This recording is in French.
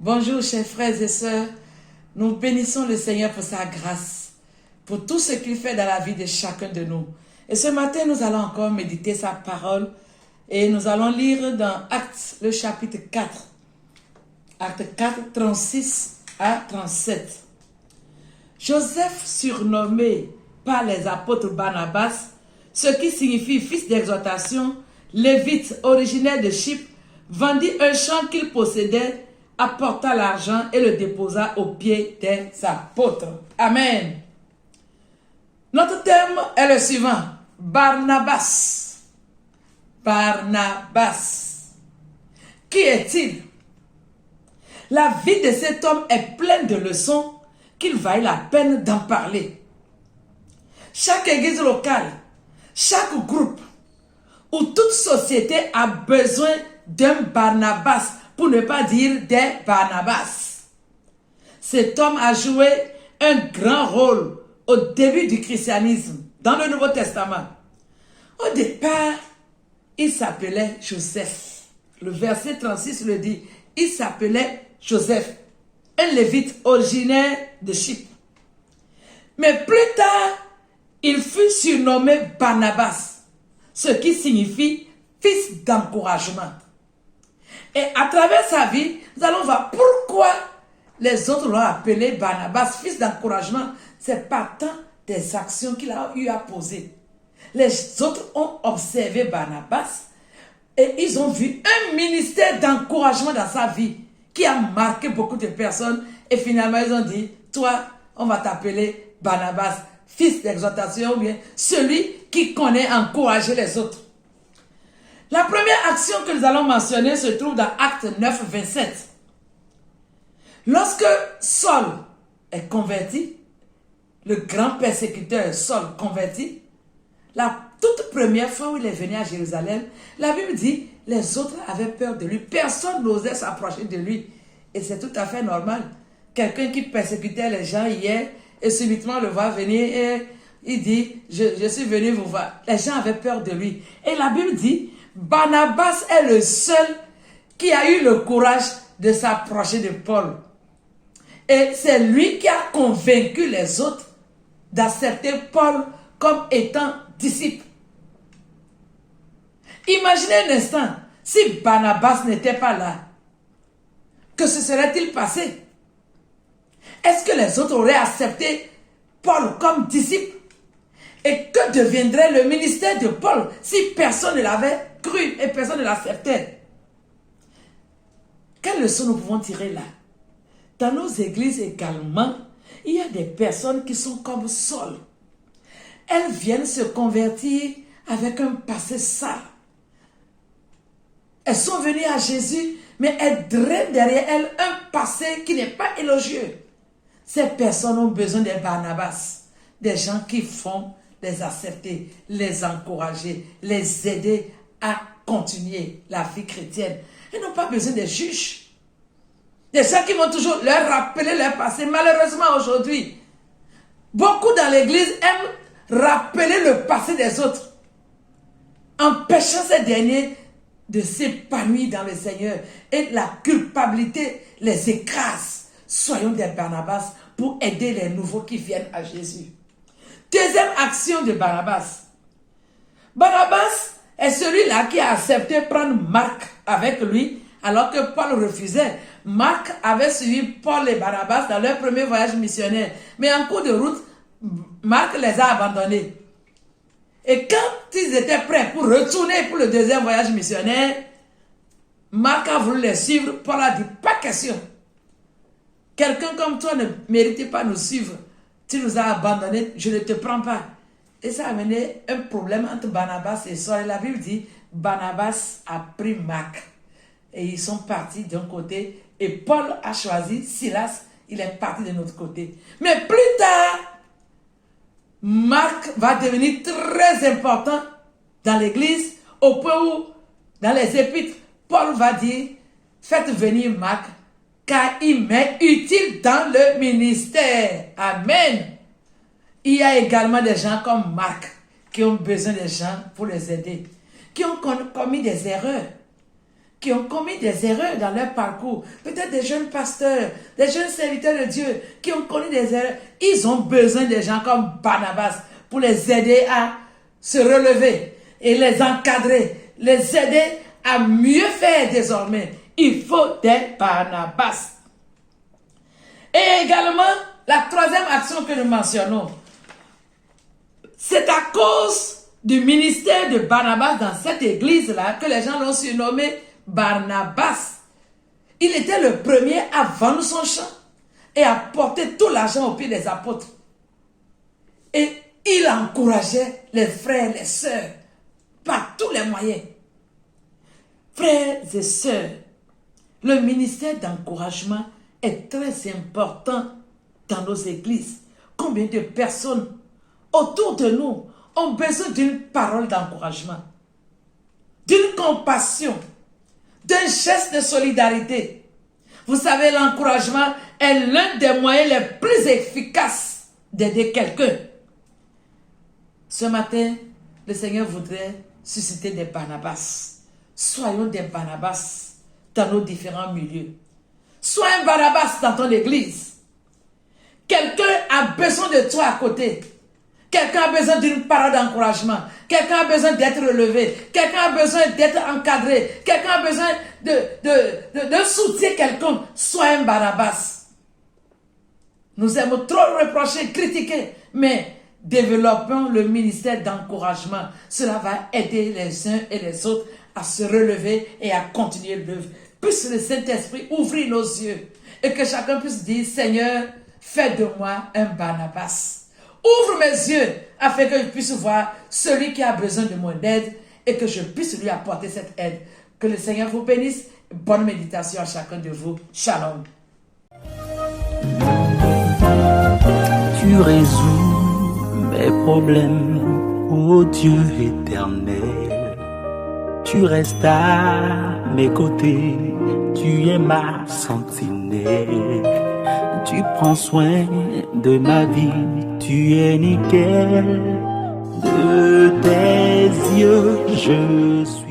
Bonjour chers frères et sœurs, nous bénissons le Seigneur pour sa grâce, pour tout ce qu'il fait dans la vie de chacun de nous. Et ce matin, nous allons encore méditer sa parole et nous allons lire dans Actes, le chapitre 4. Actes 4, 36 à 37. Joseph, surnommé par les apôtres Barnabas, ce qui signifie fils d'exhortation, lévite originaire de Chypre, vendit un champ qu'il possédait, apporta l'argent et le déposa aux pieds des apôtres. Amen. Notre thème est le suivant. Barnabas. Barnabas. Qui est-il? La vie de cet homme est pleine de leçons qu'il vaille la peine d'en parler. Chaque église locale, chaque groupe ou toute société a besoin d'un Barnabas, pour ne pas dire des Barnabas. Cet homme a joué un grand rôle au début du christianisme, dans le Nouveau Testament. Au départ, il s'appelait Joseph. Le verset 36 le dit. Il s'appelait Joseph, un lévite originaire de Chypre. Mais plus tard, il fut surnommé Barnabas, ce qui signifie fils d'encouragement. Et à travers sa vie, nous allons voir pourquoi les autres l'ont appelé Barnabas, fils d'encouragement. C'est partant des actions qu'il a eu à poser. Les autres ont observé Barnabas et ils ont vu un ministère d'encouragement dans sa vie qui a marqué beaucoup de personnes. Et finalement, ils ont dit, toi, on va t'appeler Barnabas, fils d'exhortation, ou bien celui qui connaît encourager les autres. La première action que nous allons mentionner se trouve dans Actes 9, 27. Lorsque Saul est converti, le grand persécuteur Saul converti, la toute première fois où il est venu à Jérusalem, la Bible dit, les autres avaient peur de lui. Personne n'osait s'approcher de lui. Et c'est tout à fait normal. Quelqu'un qui persécutait les gens hier, et subitement le voit venir et il dit, je suis venu vous voir. Les gens avaient peur de lui. Et la Bible dit, Barnabas est le seul qui a eu le courage de s'approcher de Paul. Et c'est lui qui a convaincu les autres d'accepter Paul comme étant disciple. Imaginez un instant, si Barnabas n'était pas là, que se serait-il passé? Est-ce que les autres auraient accepté Paul comme disciple? Et que deviendrait le ministère de Paul si personne ne l'avait cru et personne ne l'acceptait? Quelle leçon nous pouvons tirer là? Dans nos églises également, il y a des personnes qui sont comme Saul. Elles viennent se convertir avec un passé sale. Elles sont venues à Jésus, mais elles drainent derrière elles un passé qui n'est pas élogieux. Ces personnes ont besoin des Barnabas, des gens qui font les accepter, les encourager, les aider à continuer la vie chrétienne. Ils n'ont pas besoin des juges. Des gens qui vont toujours leur rappeler leur passé. Malheureusement aujourd'hui, beaucoup dans l'église aiment rappeler le passé des autres, empêchant ces derniers de s'épanouir dans le Seigneur. Et la culpabilité les écrase. Soyons des Barnabas pour aider les nouveaux qui viennent à Jésus. Deuxième action de Barnabas. Barnabas est celui-là qui a accepté prendre Marc avec lui alors que Paul refusait. Marc avait suivi Paul et Barnabas dans leur premier voyage missionnaire. Mais en cours de route, Marc les a abandonnés. Et quand ils étaient prêts pour retourner pour le deuxième voyage missionnaire, Marc a voulu les suivre. Paul a dit, pas question. Quelqu'un comme toi ne mérite pas nous suivre. Tu nous as abandonnés, je ne te prends pas. Et ça a amené un problème entre Barnabas et Saul. Et la Bible dit, Barnabas a pris Marc. Et ils sont partis d'un côté. Et Paul a choisi Silas. Il est parti de notre côté. Mais plus tard, Marc va devenir très important dans l'église. Au point où, dans les épîtres, Paul va dire, faites venir Marc, car il m'est utile dans le ministère. Amen. Il y a également des gens comme Marc qui ont besoin des gens pour les aider, qui ont commis des erreurs, qui ont commis des erreurs dans leur parcours, peut-être des jeunes pasteurs, des jeunes serviteurs de Dieu qui ont commis des erreurs, ils ont besoin de gens comme Barnabas pour les aider à se relever et les encadrer, les aider à mieux faire désormais. Il faut des Barnabas. Et également, la troisième action que nous mentionnons, c'est à cause du ministère de Barnabas dans cette église-là que les gens l'ont surnommé Barnabas. Il était le premier à vendre son champ et à porter tout l'argent au pied des apôtres. Et il encourageait les frères, les sœurs, par tous les moyens. Frères et sœurs, le ministère d'encouragement est très important dans nos églises. Combien de personnes autour de nous ont besoin d'une parole d'encouragement, d'une compassion, d'un geste de solidarité. Vous savez, l'encouragement est l'un des moyens les plus efficaces d'aider quelqu'un. Ce matin, le Seigneur voudrait susciter des Barnabas. Soyons des Barnabas dans nos différents milieux. Sois un Barnabas dans ton église. Quelqu'un a besoin de toi à côté. Quelqu'un a besoin d'une parole d'encouragement. Quelqu'un a besoin d'être relevé. Quelqu'un a besoin d'être encadré. Quelqu'un a besoin de soutien quelconque. Sois un Barnabas. Nous aimons trop reprocher, critiquer, mais développons le ministère d'encouragement. Cela va aider les uns et les autres à se relever et à continuer l'œuvre. Puisse le Saint-Esprit ouvrir nos yeux et que chacun puisse dire, Seigneur, fais de moi un Barnabas. Ouvre mes yeux afin que je puisse voir celui qui a besoin de mon aide et que je puisse lui apporter cette aide. Que le Seigneur vous bénisse. Bonne méditation à chacun de vous. Shalom. Tu résous mes problèmes, ô Dieu éternel. Tu restes à mes côtés, tu es ma sentinelle. Tu prends soin de ma vie, tu es nickel. De tes yeux, je suis